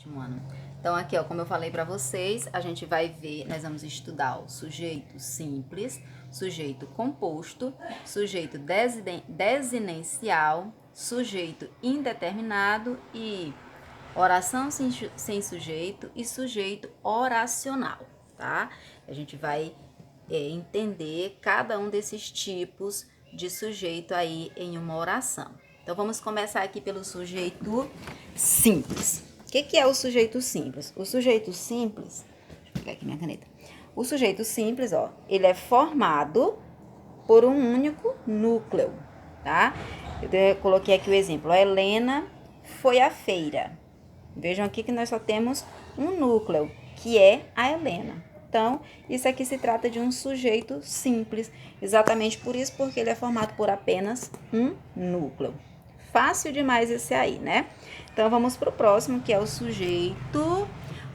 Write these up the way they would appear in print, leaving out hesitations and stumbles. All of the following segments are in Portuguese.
sétimo ano. Então, aqui, ó, como eu falei para vocês, a gente vai ver, nós vamos estudar o sujeito simples, sujeito composto, sujeito desinencial, sujeito indeterminado e oração sem sujeito e sujeito oracional, tá? A gente vai entender cada um desses tipos de sujeito aí em uma oração. Então, vamos começar aqui pelo sujeito simples. O que é o sujeito simples? O sujeito simples, deixa eu pegar aqui minha caneta. O sujeito simples, ó, ele é formado por um único núcleo, tá? Eu coloquei aqui o exemplo. A Helena foi à feira. Vejam aqui que nós só temos um núcleo, que é a Helena. Então, isso aqui se trata de um sujeito simples, exatamente por isso, porque ele é formado por apenas um núcleo. Fácil demais esse aí, né? Então, vamos para o próximo, que é o sujeito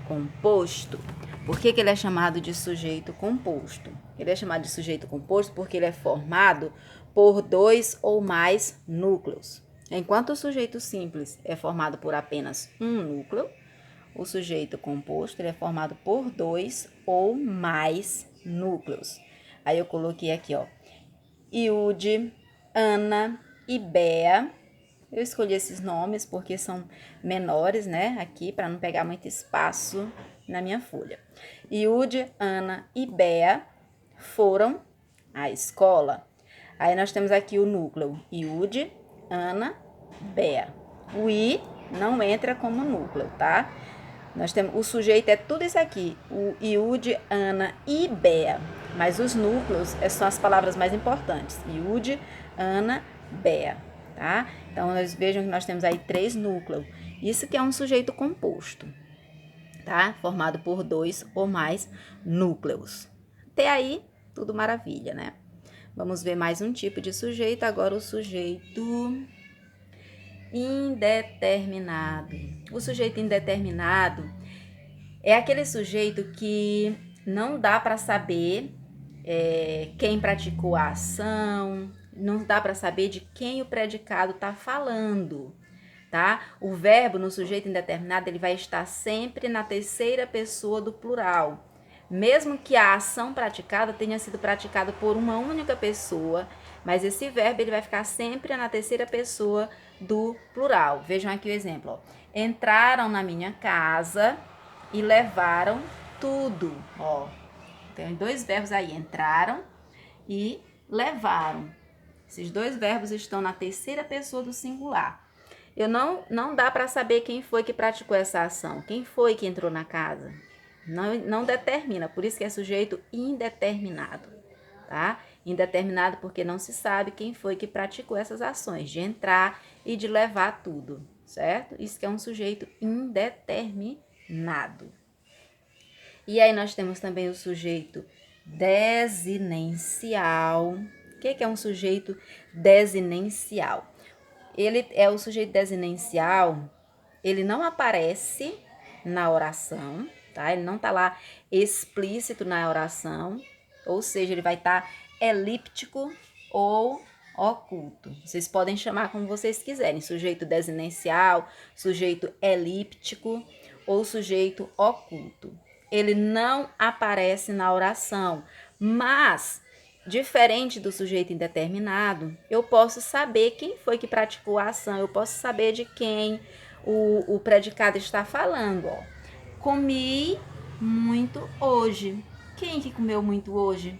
composto. Por que ele é chamado de sujeito composto? Ele é chamado de sujeito composto porque ele é formado por dois ou mais núcleos. Enquanto o sujeito simples é formado por apenas um núcleo, o sujeito composto ele é formado por dois ou mais núcleos. Aí eu coloquei aqui, ó, Iude, Ana e Bea. Eu escolhi esses nomes porque são menores, né, aqui, para não pegar muito espaço na minha folha. Iude, Ana e Bea foram à escola. Aí nós temos aqui o núcleo Iude, Ana, Bea. O I não entra como núcleo, tá? Nós temos, o sujeito é tudo isso aqui, o Iude, Ana e Bea. Mas os núcleos são as palavras mais importantes. Iude, Ana, Bea, tá? Então, nós vejam que nós temos aí 3 núcleos. Isso que é um sujeito composto, tá? Formado por 2 ou mais núcleos. Até aí, tudo maravilha, né? Vamos ver mais um tipo de sujeito. Agora, o sujeito indeterminado. O sujeito indeterminado é aquele sujeito que não dá para saber quem praticou a ação, não dá para saber de quem o predicado está falando, tá? O verbo no sujeito indeterminado ele vai estar sempre na terceira pessoa do plural, mesmo que a ação praticada tenha sido praticada por uma única pessoa, mas esse verbo ele vai ficar sempre na terceira pessoa do plural. Vejam aqui o exemplo, ó. Entraram na minha casa e levaram tudo, ó. Tem 2 verbos aí, entraram e levaram. Esses 2 verbos estão na terceira pessoa do singular. Não dá para saber quem foi que praticou essa ação, quem foi que entrou na casa. Não determina, por isso que é sujeito indeterminado, tá? Indeterminado porque não se sabe quem foi que praticou essas ações, de entrar e de levar tudo, certo? Isso que é um sujeito indeterminado. E aí nós temos também o sujeito desinencial. O que é um sujeito desinencial? Ele é o sujeito desinencial, ele não aparece na oração, tá? Ele não tá lá explícito na oração, ou seja, ele vai estar elíptico ou oculto. Vocês podem chamar como vocês quiserem, sujeito desinencial, sujeito elíptico ou sujeito oculto. Ele não aparece na oração, mas diferente do sujeito indeterminado, eu posso saber quem foi que praticou a ação, eu posso saber de quem o predicado está falando, ó. Comi muito hoje. Quem que comeu muito hoje?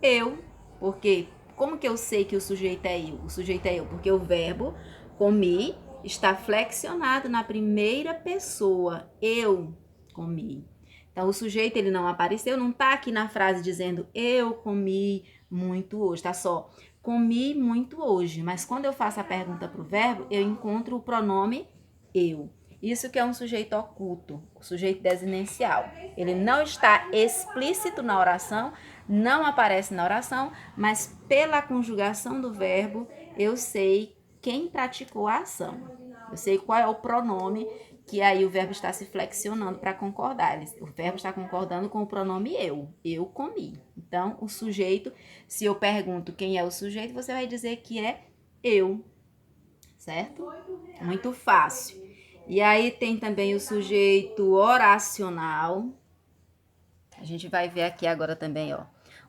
Eu. Por quê? Como que eu sei que o sujeito é eu? O sujeito é eu porque o verbo comi está flexionado na primeira pessoa. Eu comi. Então, o sujeito ele não apareceu, não está aqui na frase dizendo eu comi muito hoje, tá só comi muito hoje. Mas quando eu faço a pergunta para o verbo, eu encontro o pronome eu. Isso que é um sujeito oculto, o sujeito desinencial. Ele não está explícito na oração, não aparece na oração, mas pela conjugação do verbo, eu sei quem praticou a ação. Eu sei qual é o pronome que aí o verbo está se flexionando para concordar. O verbo está concordando com o pronome eu comi. Então, o sujeito, se eu pergunto quem é o sujeito, você vai dizer que é eu, certo? Muito fácil. E aí tem também o sujeito oracional. A gente vai ver aqui agora também, ó,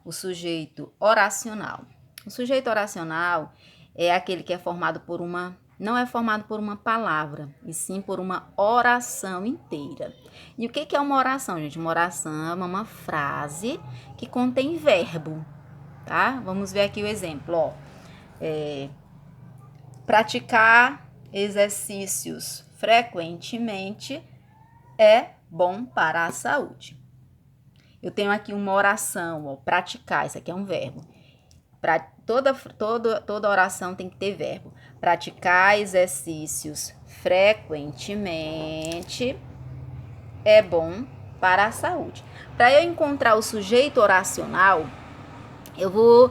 o sujeito oracional. O sujeito oracional é aquele que é formado por não é formado por uma palavra, e sim por uma oração inteira. E o que é uma oração, gente? Uma oração é uma frase que contém verbo, tá? Vamos ver aqui o exemplo, ó. Praticar exercícios frequentemente é bom para a saúde. Eu tenho aqui uma oração, ó, praticar, isso aqui é um verbo. Toda oração tem que ter verbo. Praticar exercícios frequentemente é bom para a saúde. Para eu encontrar o sujeito oracional, eu vou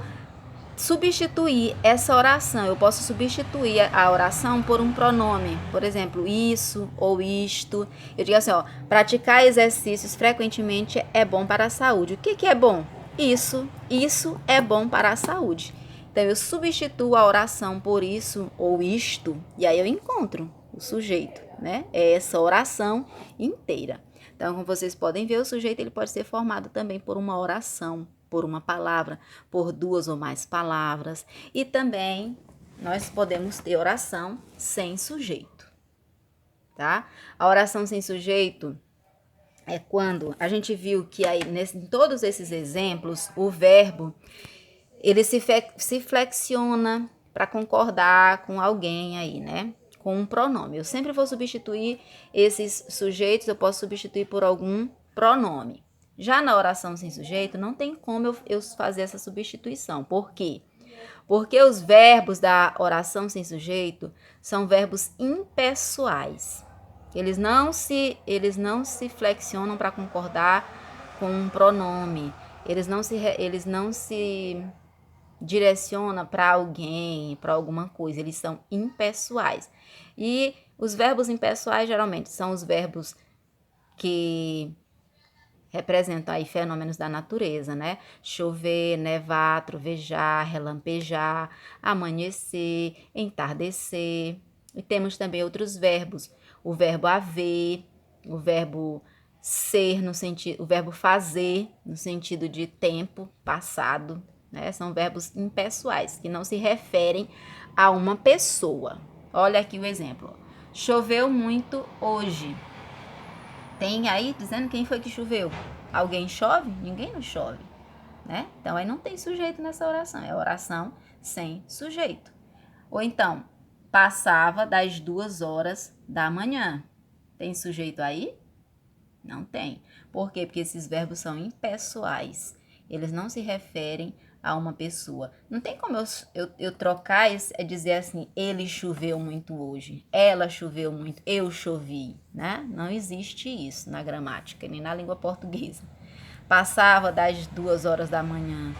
substituir essa oração. Eu posso substituir a oração por um pronome. Por exemplo, isso ou isto. Eu digo assim, ó, praticar exercícios frequentemente é bom para a saúde. O que é bom? Isso é bom para a saúde. Então, eu substituo a oração por isso ou isto, e aí eu encontro o sujeito, né? É essa oração inteira. Então, como vocês podem ver, o sujeito ele pode ser formado também por uma oração, por uma palavra, por duas ou mais palavras. E também nós podemos ter oração sem sujeito, tá? A oração sem sujeito é quando a gente viu que aí, em todos esses exemplos, o verbo ele se flexiona para concordar com alguém aí, né? Com um pronome. Eu sempre vou substituir esses sujeitos, eu posso substituir por algum pronome. Já na oração sem sujeito, não tem como eu fazer essa substituição. Por quê? Porque os verbos da oração sem sujeito são verbos impessoais. Eles não se flexionam para concordar com um pronome. Eles não se direciona para alguém, para alguma coisa, eles são impessoais. E os verbos impessoais geralmente são os verbos que representam aí fenômenos da natureza, né? Chover, nevar, trovejar, relampejar, amanhecer, entardecer. E temos também outros verbos, o verbo haver, o verbo ser no sentido, o verbo fazer no sentido de tempo passado, né? São verbos impessoais, que não se referem a uma pessoa. Olha aqui o exemplo. Choveu muito hoje. Tem aí dizendo quem foi que choveu. Alguém chove? Ninguém não chove, né? Então, aí não tem sujeito nessa oração. É oração sem sujeito. Ou então, passava das 2h da manhã. Tem sujeito aí? Não tem. Por quê? Porque esses verbos são impessoais. Eles não se referem a uma pessoa. Não tem como eu trocar e dizer assim, ele choveu muito hoje, ela choveu muito, eu chovi, né? Não existe isso na gramática, nem na língua portuguesa. Passava das 2h da manhã.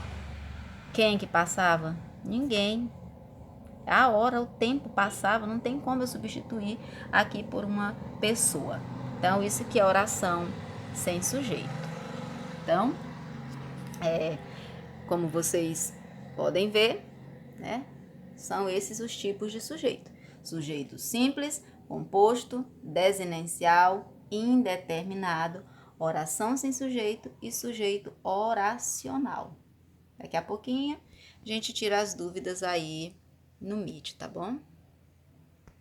Quem que passava? Ninguém. A hora, o tempo passava, não tem como eu substituir aqui por uma pessoa. Então, isso que é oração sem sujeito. Então, como vocês podem ver, né, são esses os tipos de sujeito. Sujeito simples, composto, desinencial, indeterminado, oração sem sujeito e sujeito oracional. Daqui a pouquinho a gente tira as dúvidas aí no Meet, tá bom?